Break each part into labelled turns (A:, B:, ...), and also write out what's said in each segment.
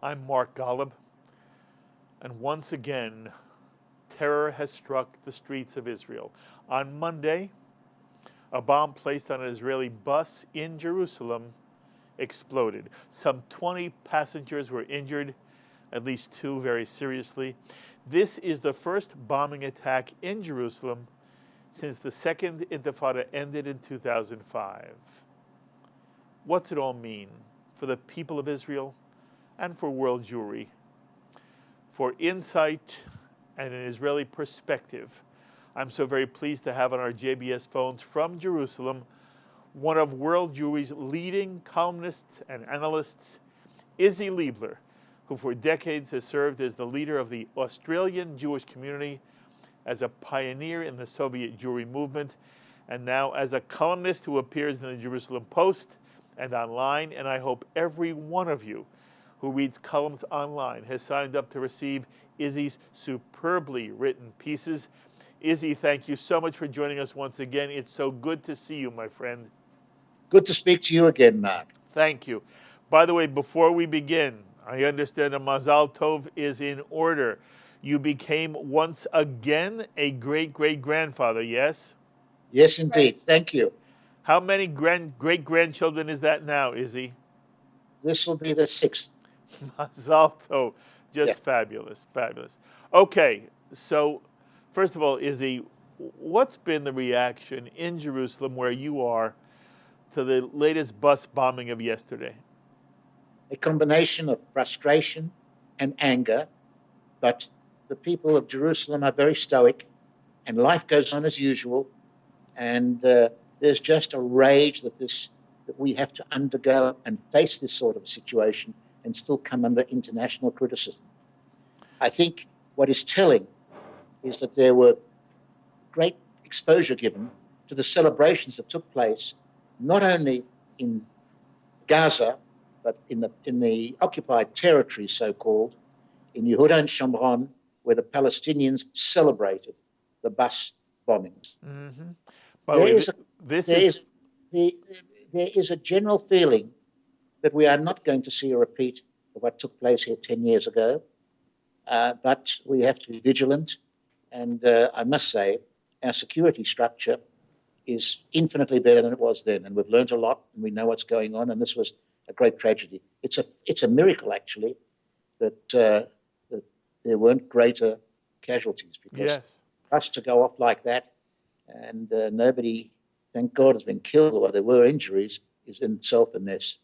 A: I'm Mark Golub, and once again, terror has struck the streets of Israel. On Monday, a bomb placed on an Israeli bus in Jerusalem exploded. Some 20 passengers were injured, at least 2 very seriously. This is the first bombing attack in Jerusalem since the Second Intifada ended in 2005. What's it all mean for the people of Israel and for world Jewry? For insight and an Israeli perspective, I'm so very pleased to have on our JBS phones from Jerusalem one of world Jewry's leading columnists and analysts, Isi Leibler, who for decades has served as the leader of the Australian Jewish community, as a pioneer in the Soviet Jewry movement, and now as a columnist who appears in the Jerusalem Post and online. And I hope every one of you who reads columns online has signed up to receive Isi's superbly written pieces. Isi, thank you so much for joining us once again. It's so good to see you, my friend.
B: Good to speak to you again, Mark.
A: Thank you. By the way, before we begin, I understand a Mazal Tov is in order. You became once again a great-great-grandfather, yes?
B: Yes, indeed. Thank you.
A: How many great-grandchildren is that now, Isi?
B: This will be the 6th.
A: Mazal Tov. Just fabulous, fabulous. Okay, so first of all, Isi, what's been the reaction in Jerusalem, where you are, to the latest bus bombing of yesterday?
B: A combination of frustration and anger, but the people of Jerusalem are very stoic, and life goes on as usual, and there's just a rage that we have to undergo and face this sort of situation and still come under international criticism. I think what is telling is that there were great exposure given to the celebrations that took place, not only in Gaza, but in the occupied territory, so-called, in Yehuda and Shomron, where the Palestinians celebrated the bus bombings.
A: Mm-hmm.
B: There is a general feeling that we are not going to see a repeat of what took place here 10 years ago, but we have to be vigilant. And I must say, our security structure is infinitely better than it was then, and we've learned a lot, and we know what's going on, and this was a great tragedy. It's a miracle, actually, that there weren't greater casualties, because for us to go off like that, and nobody, thank God, has been killed, or there were injuries, is in itself a mess.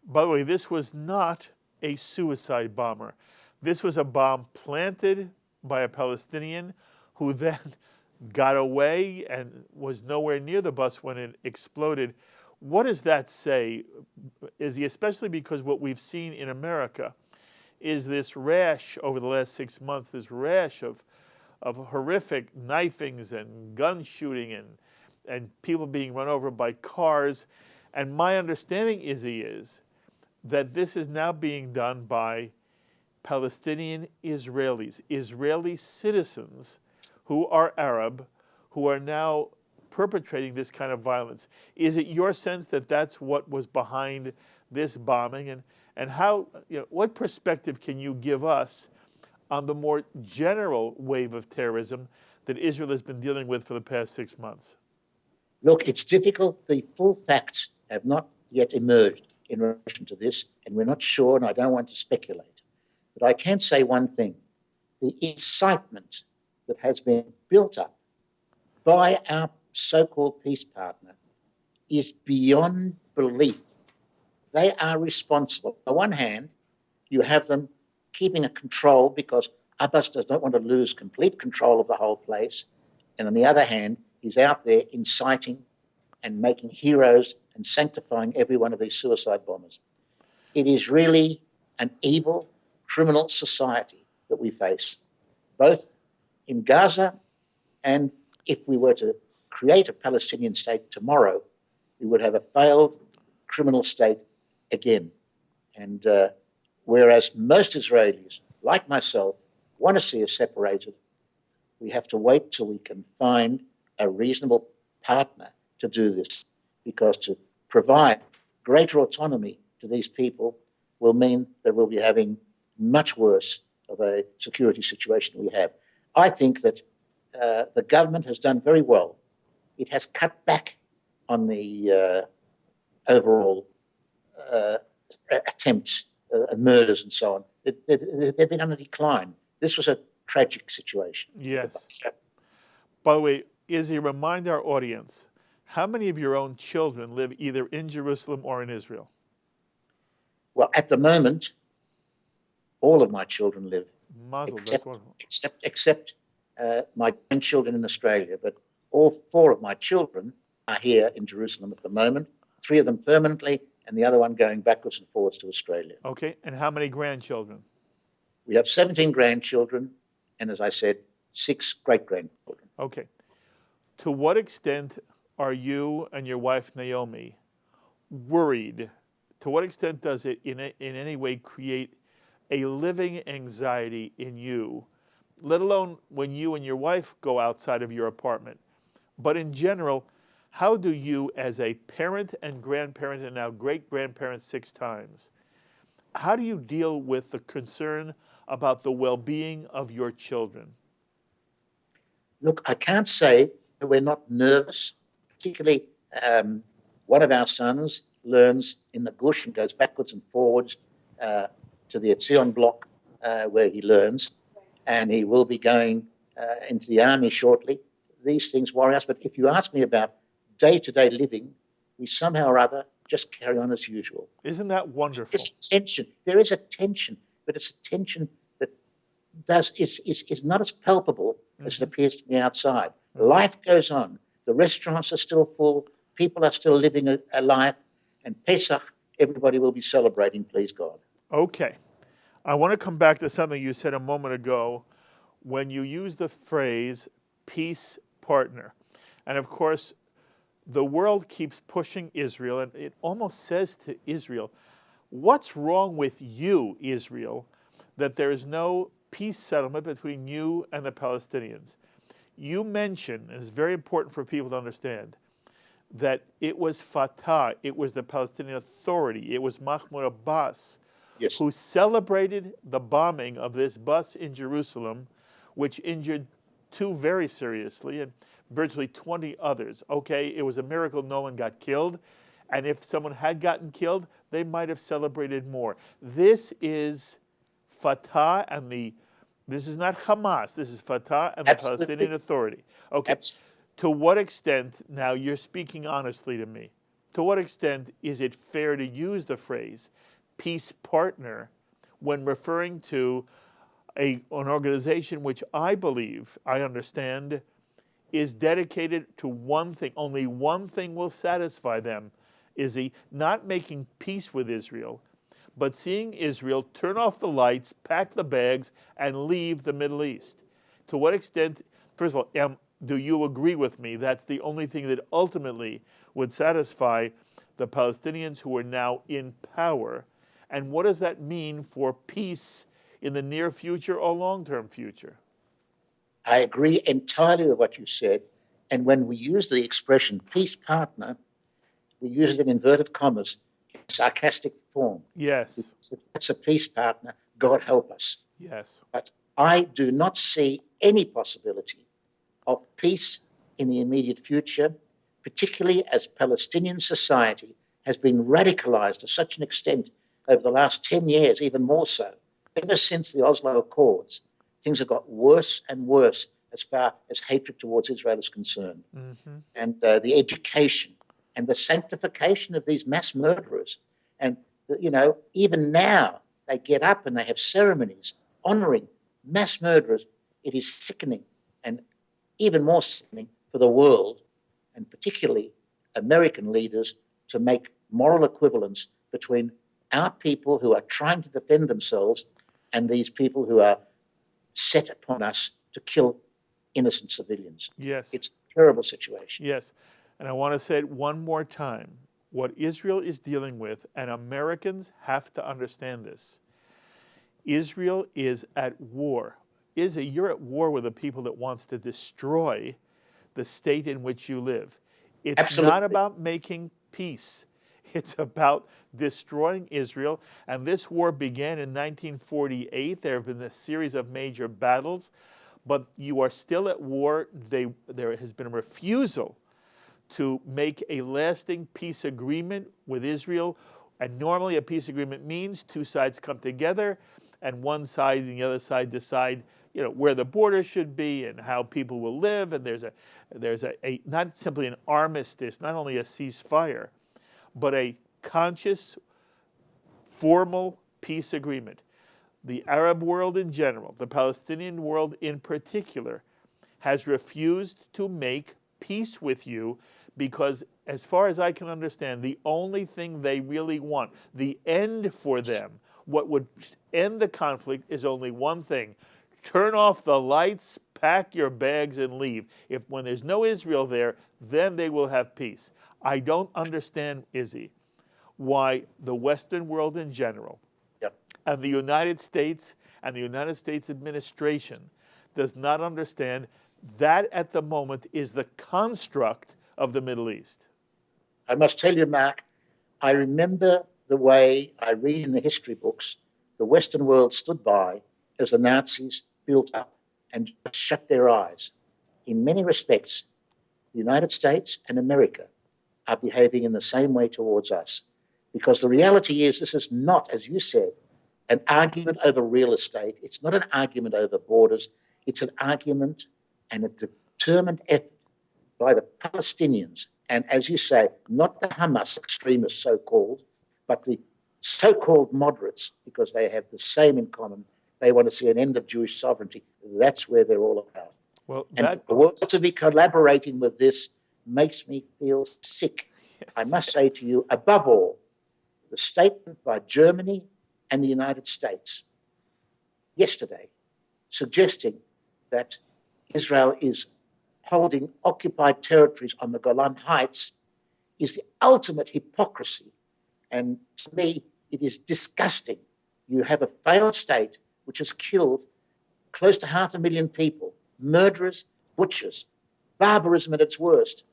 A: By the way, this was not a suicide bomber. This was a bomb planted by a Palestinian who then got away and was nowhere near the bus when it exploded. What does that say, Izzy, especially because what we've seen in America is this rash over the last 6 months, this rash of horrific knifings and gun shooting and people being run over by cars. And my understanding, Izzy, is that this is now being done by Palestinian Israelis, Israeli citizens who are Arab, who are now perpetrating this kind of violence. Is it your sense that that's what was behind this bombing? And how, what perspective can you give us on the more general wave of terrorism that Israel has been dealing with for the past 6 months?
B: Look, it's difficult. The full facts have not yet emerged in relation to this, and we're not sure, and I don't want to speculate. But I can say one thing. The incitement that has been built up by our so-called peace partner is beyond belief. They are responsible. On one hand, you have them keeping a control because Abbas does not want to lose complete control of the whole place. And on the other hand, he's out there inciting and making heroes and sanctifying every one of these suicide bombers. It is really an evil, criminal society that we face, both in Gaza, and if we were to create a Palestinian state tomorrow, we would have a failed criminal state again. And whereas most Israelis, like myself, want to see us separated, we have to wait till we can find a reasonable partner to do this, because to provide greater autonomy to these people will mean that we'll be having much worse of a security situation we have. I think that the government has done very well. It has cut back on the overall attempts, murders, and so on. They've been on a decline. This was a tragic situation.
A: Yes. By the way, Isi, remind our audience, how many of your own children live either in Jerusalem or in Israel?
B: Well, at the moment, all of my children live,
A: Mazel, that's wonderful.
B: except my grandchildren in Australia. But all four of my children are here in Jerusalem at the moment, 3 of them permanently, and the other one going backwards and forwards to Australia.
A: Okay, and how many grandchildren?
B: We have 17 grandchildren, and as I said, 6 great-grandchildren.
A: Okay. To what extent are you and your wife, Naomi, worried? To what extent does it in any way create a living anxiety in you, let alone when you and your wife go outside of your apartment? But in general, how do you, as a parent and grandparent and now great-grandparent 6 times, how do you deal with the concern about the well-being of your children?
B: Look, I can't say that we're not nervous. Particularly, one of our sons learns in the Gush and goes backwards and forwards to the Etzion block where he learns, and he will be going into the army shortly. These things worry us, but if you ask me about day-to-day living, we somehow or other just carry on as usual.
A: Isn't that wonderful?
B: There's tension. There is a tension, but it's a tension that is not as palpable as it appears from the outside. Life goes on. The restaurants are still full. People are still living a life. And Pesach, everybody will be celebrating, please God.
A: Okay. I want to come back to something you said a moment ago when you used the phrase peace partner. And of course, the world keeps pushing Israel, and it almost says to Israel, what's wrong with you, Israel, that there is no peace settlement between you and the Palestinians? You mentioned, and it's very important for people to understand, that it was Fatah, it was the Palestinian Authority, it was Mahmoud Abbas,
B: Yes.
A: who celebrated the bombing of this bus in Jerusalem, which injured 2 very seriously and virtually 20 others. Okay, it was a miracle no one got killed, and if someone had gotten killed, they might have celebrated more. This is Fatah and this is not Hamas, this is Fatah and the
B: Absolutely.
A: Palestinian Authority. Okay.
B: Absolutely.
A: To what extent, now you're speaking honestly to me, to what extent is it fair to use the phrase peace partner when referring to an organization which I believe, I understand, is dedicated to one thing, only one thing will satisfy them, is not making peace with Israel, but seeing Israel turn off the lights, pack the bags, and leave the Middle East. To what extent, first of all, do you agree with me that's the only thing that ultimately would satisfy the Palestinians who are now in power? And what does that mean for peace in the near future or long-term future?
B: I agree entirely with what you said. And when we use the expression peace partner, we use it in inverted commas, in sarcastic form.
A: Yes.
B: If that's a peace partner, God help us.
A: Yes.
B: But I do not see any possibility of peace in the immediate future, particularly as Palestinian society has been radicalized to such an extent over the last 10 years, even more so. Ever since the Oslo Accords, things have got worse and worse as far as hatred towards Israel is concerned. Mm-hmm. And the education and the sanctification of these mass murderers. And, even now they get up and they have ceremonies honoring mass murderers. It is sickening, and even more sickening for the world, and particularly American leaders, to make moral equivalence between our people who are trying to defend themselves and these people who are set upon us to kill innocent civilians.
A: Yes.
B: It's a terrible situation.
A: Yes. And I want to say it one more time. What Israel is dealing with, and Americans have to understand this, Israel is at war. You're at war with a people that wants to destroy the state in which you live. It's
B: Absolutely.
A: not about making peace. It's about destroying Israel. And this war began in 1948. There have been a series of major battles, but you are still at war. There has been a refusal to make a lasting peace agreement with Israel. And normally a peace agreement means two sides come together and one side and the other side decide, where the border should be and how people will live. And there's a not simply an armistice, not only a ceasefire, but a conscious, formal peace agreement. The Arab world in general, the Palestinian world in particular, has refused to make peace with you because, as far as I can understand, the only thing they really want, the end for them, what would end the conflict is only one thing: turn off the lights, pack your bags, and leave. When there's no Israel there, then they will have peace. I don't understand, Izzy, why the Western world in general, and the United States and the United States administration does not understand that at the moment is the construct of the Middle East.
B: I must tell you, Mark, I remember the way I read in the history books, the Western world stood by as the Nazis built up and shut their eyes. In many respects, the United States and America are behaving in the same way towards us. Because the reality is, this is not, as you said, an argument over real estate. It's not an argument over borders. It's an argument and a determined effort by the Palestinians. And as you say, not the Hamas extremists, so-called, but the so-called moderates, because they have the same in common. They want to see an end of Jewish sovereignty. That's where they're all about.
A: Well,
B: and for the world to be collaborating with this makes me feel sick. Yes. I must say to you, above all, the statement by Germany and the United States yesterday suggesting that Israel is holding occupied territories on the Golan Heights is the ultimate hypocrisy. And to me, it is disgusting. You have a failed state which has killed close to 500,000 people, murderers, butchers, barbarism at its worst.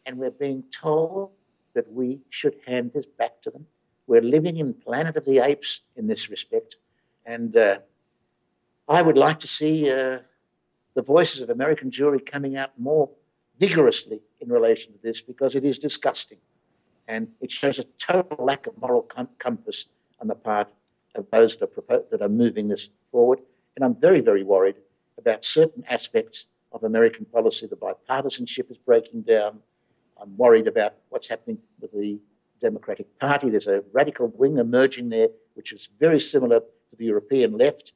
B: And we're being told that we should hand this back to them. We're living in Planet of the Apes in this respect. And I would like to see the voices of American Jewry coming out more vigorously in relation to this, because it is disgusting. And it shows a total lack of moral compass on the part of those that are moving this forward. And I'm very, very worried about certain aspects of American policy. The bipartisanship is breaking down. I'm worried about what's happening with the Democratic Party. There's a radical wing emerging there, which is very similar to the European left.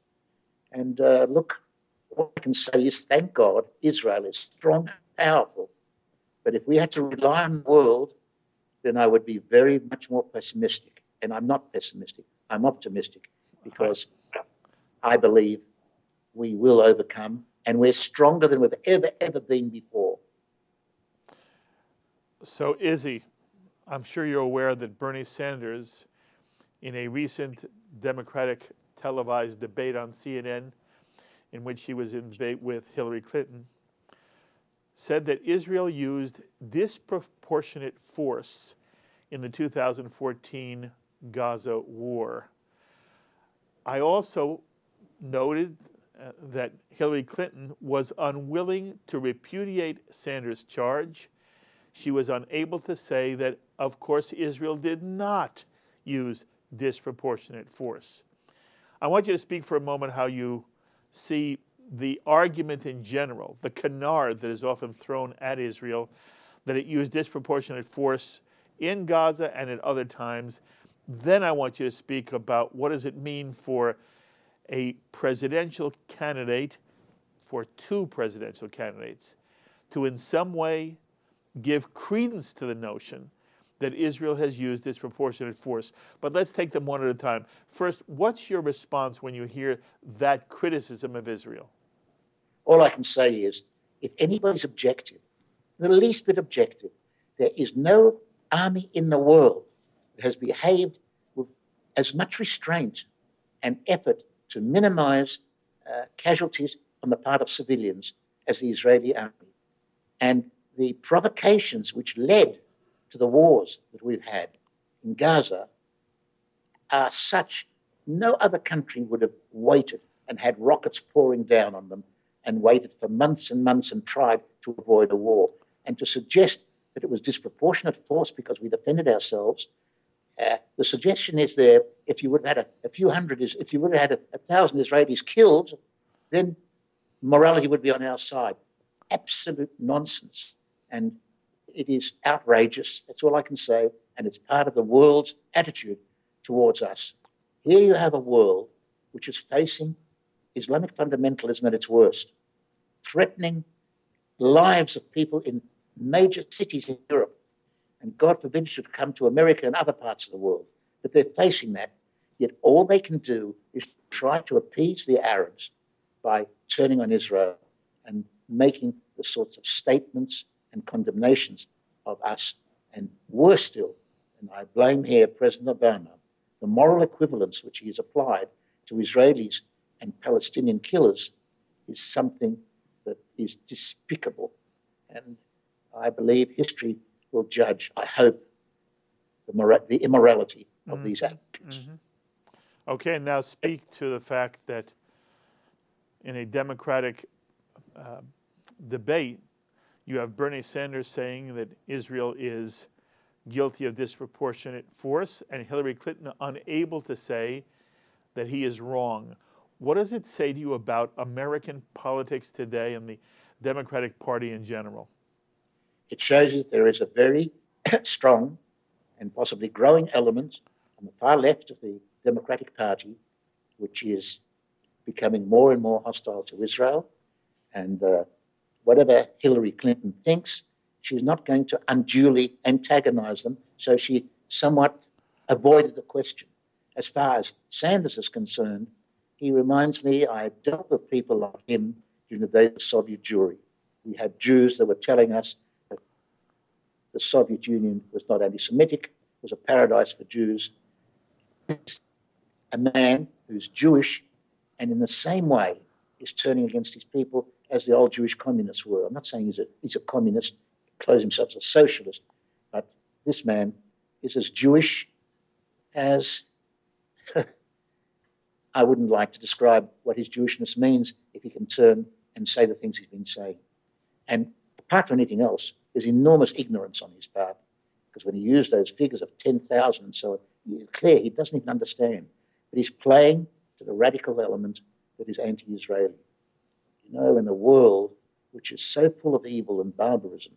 B: And look, what I can say is, thank God, Israel is strong and powerful. But if we had to rely on the world, then I would be very much more pessimistic. And I'm not pessimistic. I'm optimistic, because I believe we will overcome, and we're stronger than we've ever been before.
A: So, Izzy, I'm sure you're aware that Bernie Sanders, in a recent Democratic televised debate on CNN, in which he was in debate with Hillary Clinton, said that Israel used disproportionate force in the 2014 Gaza war. I also noted that Hillary Clinton was unwilling to repudiate Sanders' charge. She was unable to say that, of course, Israel did not use disproportionate force. I want you to speak for a moment how you see the argument in general, the canard that is often thrown at Israel, that it used disproportionate force in Gaza and at other times. Then I want you to speak about what does it mean for a presidential candidate, for two presidential candidates, to in some way give credence to the notion that Israel has used disproportionate force. But let's take them one at a time. First, what's your response when you hear that criticism of Israel?
B: All I can say is, if anybody's objective, the least bit objective, there is no army in the world that has behaved with as much restraint and effort to minimize casualties on the part of civilians as the Israeli army. And the provocations which led to the wars that we've had in Gaza are such, no other country would have waited and had rockets pouring down on them and waited for months and months and tried to avoid a war. And to suggest that it was disproportionate force because we defended ourselves, the suggestion is there, if you would have had a few hundred, if you would have had 1,000 Israelis killed, then morality would be on our side. Absolute nonsense. And it is outrageous, that's all I can say, and it's part of the world's attitude towards us. Here you have a world which is facing Islamic fundamentalism at its worst, threatening lives of people in major cities in Europe, and God forbid it should come to America and other parts of the world. But they're facing that, yet all they can do is try to appease the Arabs by turning on Israel and making the sorts of statements and condemnations of us. And worse still, and I blame here President Obama, the moral equivalence which he has applied to Israelis and Palestinian killers is something that is despicable. And I believe history will judge, I hope, the immorality of these actions.
A: Okay, now speak to the fact that in a Democratic debate, you have Bernie Sanders saying that Israel is guilty of disproportionate force and Hillary Clinton unable to say that he is wrong. What does it say to you about American politics today and the Democratic Party in general?
B: It shows that there is a very strong and possibly growing element on the far left of the Democratic Party, which is becoming more and more hostile to Israel. And whatever Hillary Clinton thinks, she's not going to unduly antagonize them. So she somewhat avoided the question. As far as Sanders is concerned, he reminds me, I dealt with people like him during the days of Soviet Jewry. We had Jews that were telling us that the Soviet Union was not anti-Semitic, it was a paradise for Jews. A man who's Jewish and in the same way is turning against his people as the old Jewish communists were. I'm not saying he's a communist, close himself as a socialist, but this man is as Jewish as I wouldn't like to describe what his Jewishness means if he can turn and say the things he's been saying. And apart from anything else, there's enormous ignorance on his part, because when he used those figures of 10,000 and so on, it's clear he doesn't even understand. But he's playing to the radical element that is anti-Israeli. You know, in a world which is so full of evil and barbarism,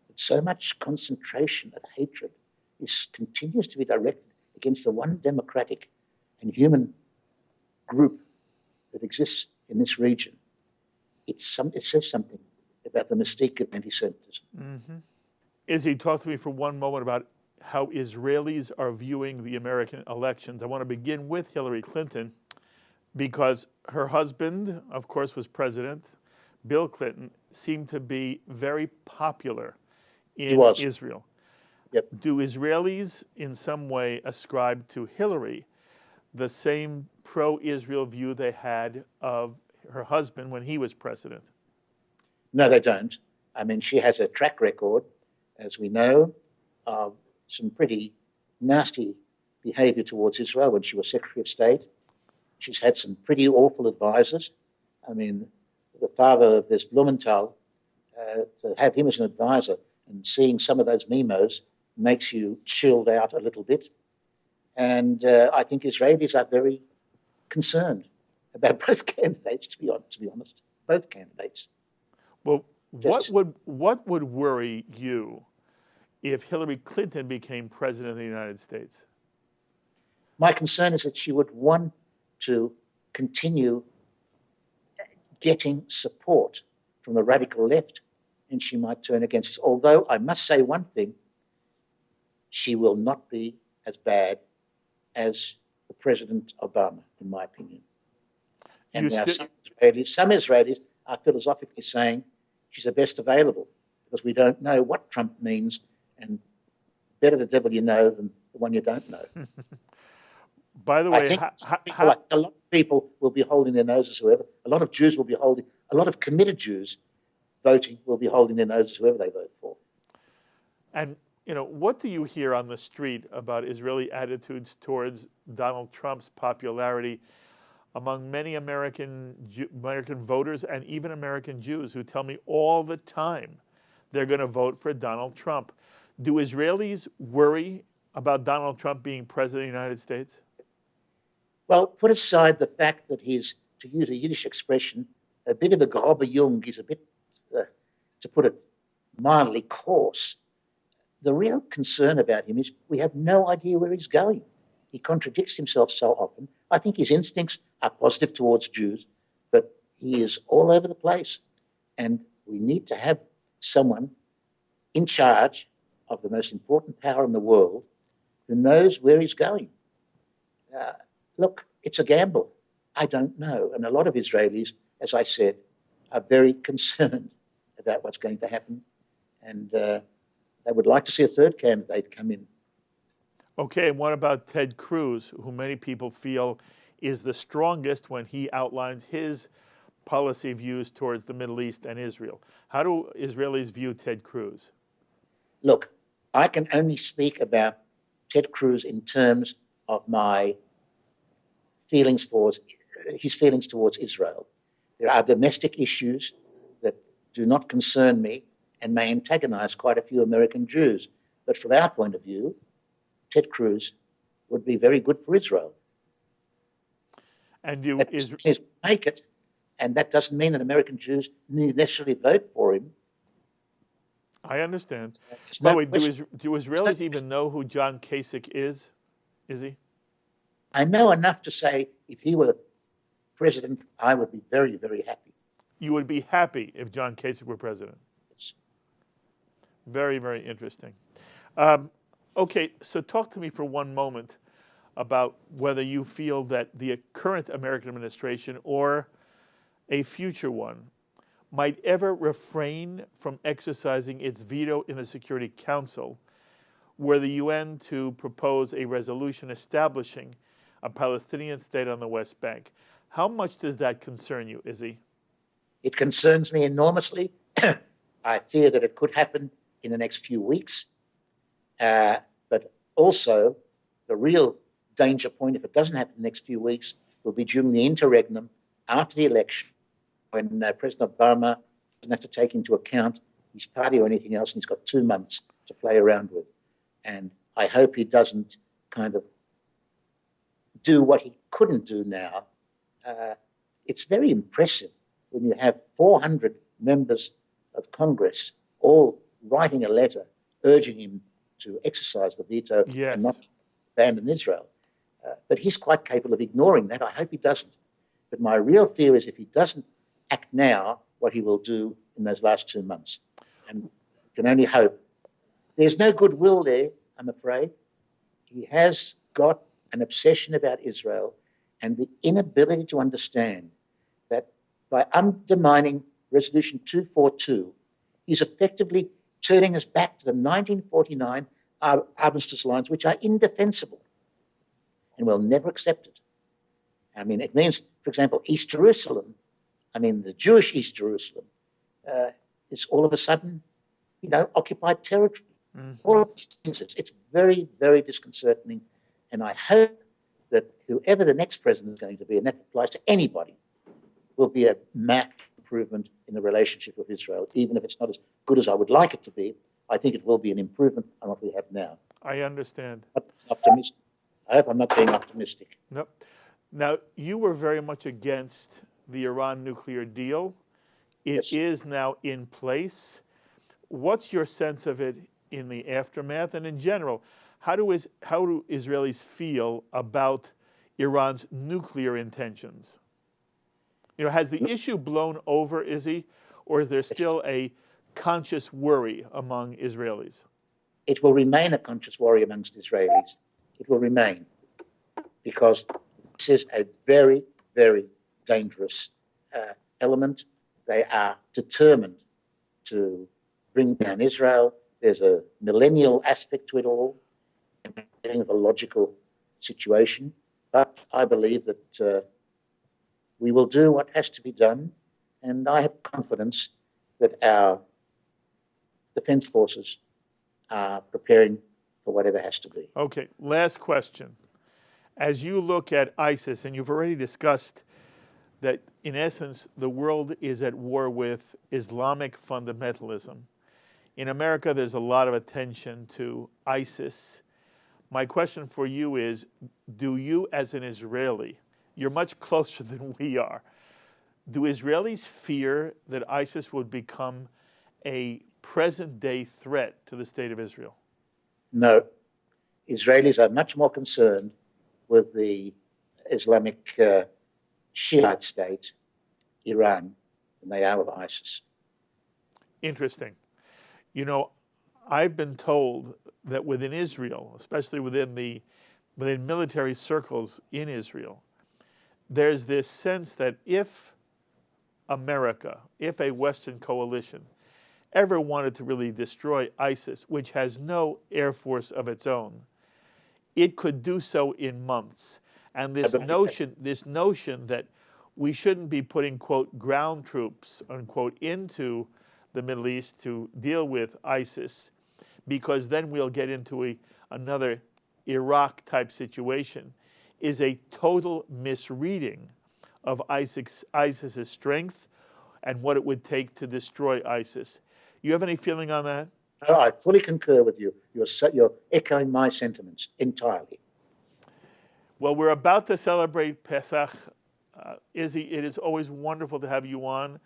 B: that so much concentration of hatred continues to be directed against the one democratic and human group that exists in this region, it says something about the mystique of anti-Semitism.
A: Izzy, talk to me for one moment about how Israelis are viewing the American elections. I want to begin with Hillary Clinton because her husband, of course, was president. Bill Clinton seemed to be very popular in Israel.
B: Yep.
A: Do Israelis in some way ascribe to Hillary the same pro-Israel view they had of her husband when he was president?
B: No, they don't. I mean, she has a track record, as we know, of some pretty nasty behavior towards Israel when she was Secretary of State. She's had some pretty awful advisors. I mean, the father of this Blumenthal, to have him as an advisor and seeing some of those memos makes you chilled out a little bit. And I think Israelis are very concerned about both candidates, to be honest, both candidates.
A: Well, what would worry you if Hillary Clinton became president of the United States?
B: My concern is that she would want to continue getting support from the radical left, and she might turn against us. Although I must say one thing, she will not be as bad as the President Obama, in my opinion. And now some Israelis are philosophically saying she's the best available because we don't know what Trump means, and better the devil you know than the one you don't know.
A: By the way,
B: I think a lot of people will be holding their noses, whoever. A lot of Jews will be holding, a lot of committed Jews voting will be holding their noses, whoever they vote for.
A: And what do you hear on the street about Israeli attitudes towards Donald Trump's popularity among many American voters and even American Jews who tell me all the time they're going to vote for Donald Trump? Do Israelis worry about Donald Trump being president of the United States?
B: Well, put aside the fact that he's, to use a Yiddish expression, a bit of a grobe Jung. He's a bit, to put it mildly, coarse. The real concern about him is we have no idea where he's going. He contradicts himself so often. I think his instincts are positive towards Jews, but he is all over the place. And we need to have someone in charge of the most important power in the world who knows where he's going. Look, it's a gamble. I don't know. And a lot of Israelis, as I said, are very concerned about what's going to happen. And they would like to see a third candidate come in.
A: Okay, and what about Ted Cruz, who many people feel is the strongest when he outlines his policy views towards the Middle East and Israel? How do Israelis view Ted Cruz?
B: Look, I can only speak about Ted Cruz in terms of my feelings towards Israel. There are domestic issues that do not concern me and may antagonize quite a few American Jews. But from our point of view, Ted Cruz would be very good for Israel.
A: And
B: is make it, and that doesn't mean that American Jews need necessarily vote for him.
A: I understand.
B: No
A: But wait, do Israelis even know who John Kasich is? Is he?
B: I know enough to say if he were president, I would be very, very happy.
A: You would be happy if John Kasich were president?
B: Yes.
A: Very, very interesting. Okay, so talk to me for one moment about whether you feel that the current American administration or a future one might ever refrain from exercising its veto in the Security Council were the UN to propose a resolution establishing a Palestinian state on the West Bank. How much does that concern you, Isi?
B: It concerns me enormously. I fear that it could happen in the next few weeks. But also, the real danger point, if it doesn't happen in the next few weeks, will be during the interregnum after the election, when President Obama doesn't have to take into account his party or anything else, and he's got 2 months to play around with. And I hope he doesn't kind of do what he couldn't do now. It's very impressive when you have 400 members of Congress all writing a letter urging him to exercise the veto and not abandon Israel. But he's quite capable of ignoring that. I hope he doesn't. But my real fear is if he doesn't act now, what he will do in those last 2 months. And you can only hope. There's no goodwill there, I'm afraid. He has got an obsession about Israel and the inability to understand that by undermining Resolution 242, he's effectively turning us back to the 1949 armistice lines, which are indefensible. And we'll never accept it. I mean, it means, for example, East Jerusalem, the Jewish East Jerusalem, is all of a sudden, occupied territory. Mm-hmm. All of these things, it's very, very disconcerting. And I hope that whoever the next president is going to be, and that applies to anybody, will be a marked improvement in the relationship with Israel, even if it's not as good as I would like it to be. I think it will be an improvement on what we have now.
A: I understand.
B: Optimistic. I hope I'm not being optimistic.
A: Nope. Now, you were very much against the Iran nuclear deal. It is now in place. What's your sense of it in the aftermath? And in general, how do Israelis feel about Iran's nuclear intentions? Has the issue blown over, Isi, or is there still a conscious worry among Israelis?
B: It will remain a conscious worry amongst Israelis. It will remain, because this is a very, very dangerous element. They are determined to bring down Israel. There's a millennial aspect to it all, and of a logical situation. But I believe that we will do what has to be done, and I have confidence that our defense forces are preparing for whatever has to be.
A: Okay, last question. As you look at ISIS, and you've already discussed that in essence the world is at war with Islamic fundamentalism. In America, there's a lot of attention to ISIS. My question for you is, do you as an Israeli, you're much closer than we are, do Israelis fear that ISIS would become a present-day threat to the state of Israel?
B: No. Israelis are much more concerned with the Islamic Shiite state, Iran, than they are with ISIS.
A: Interesting. You know, I've been told that within Israel, especially within military circles in Israel, there's this sense that if America, if a Western coalition ever wanted to really destroy ISIS, which has no air force of its own, it could do so in months. And this notion that we shouldn't be putting, quote, ground troops, unquote, into the Middle East to deal with ISIS, because then we'll get into another Iraq-type situation, is a total misreading of ISIS's strength and what it would take to destroy ISIS. You have any feeling on that?
B: No, I fully concur with you. You're echoing my sentiments entirely.
A: Well, we're about to celebrate Pesach. Isi, it is always wonderful to have you on.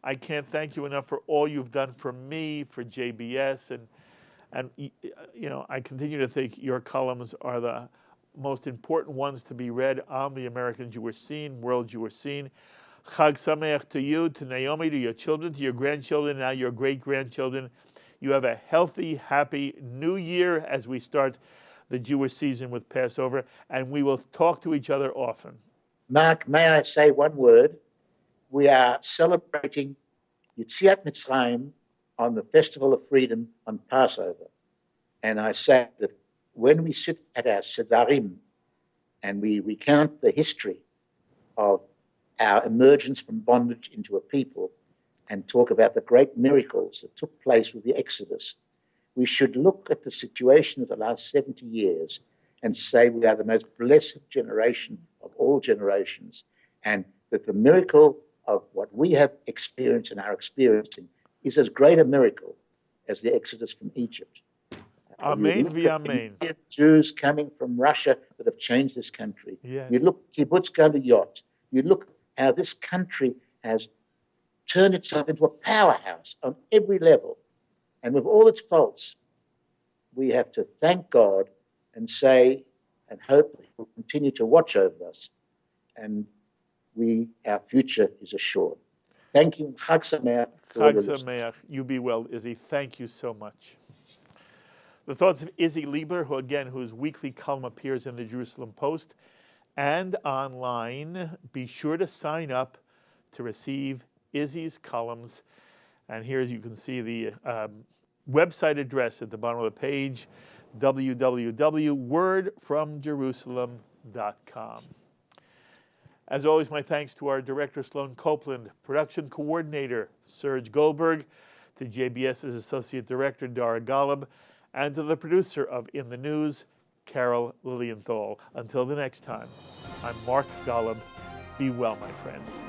A: I can't thank you enough for all you've done for me, for JBS, and you know, I continue to think your columns are the most important ones to be read on the American Jewish scene, world Jewish scene. Chag Sameach to you, to Naomi, to your children, to your grandchildren, now your great-grandchildren. You have a healthy, happy new year as we start the Jewish season with Passover, and we will talk to each other often.
B: Mark, may I say one word? We are celebrating Yetziat Mitzrayim on the Festival of Freedom on Passover. And I say that when we sit at our Sedarim and we recount the history of our emergence from bondage into a people and talk about the great miracles that took place with the Exodus, we should look at the situation of the last 70 years and say we are the most blessed generation of all generations, and that the miracle of what we have experienced and are experiencing is as great a miracle as the Exodus from Egypt.
A: Amen v'amen.
B: Jews coming from Russia that have changed this country.
A: Yes.
B: You look Kibbutz Galuyot. You look how this country has turned itself into a powerhouse on every level. And with all its faults, we have to thank God and say and hope that He will continue to watch over us. And our future is assured. Thank you. Chag Sameach.
A: Chag Sameach. You be well, Isi. Thank you so much. The thoughts of Isi Leibler, whose weekly column appears in the Jerusalem Post and online. Be sure to sign up to receive Isi's columns. And here you can see the website address at the bottom of the page, www.wordfromjerusalem.com. As always, my thanks to our director, Sloan Copeland, production coordinator, Serge Goldberg, to JBS's associate director, Dara Golub, and to the producer of In the News, Carol Lilienthal. Until the next time, I'm Mark Golub. Be well, my friends.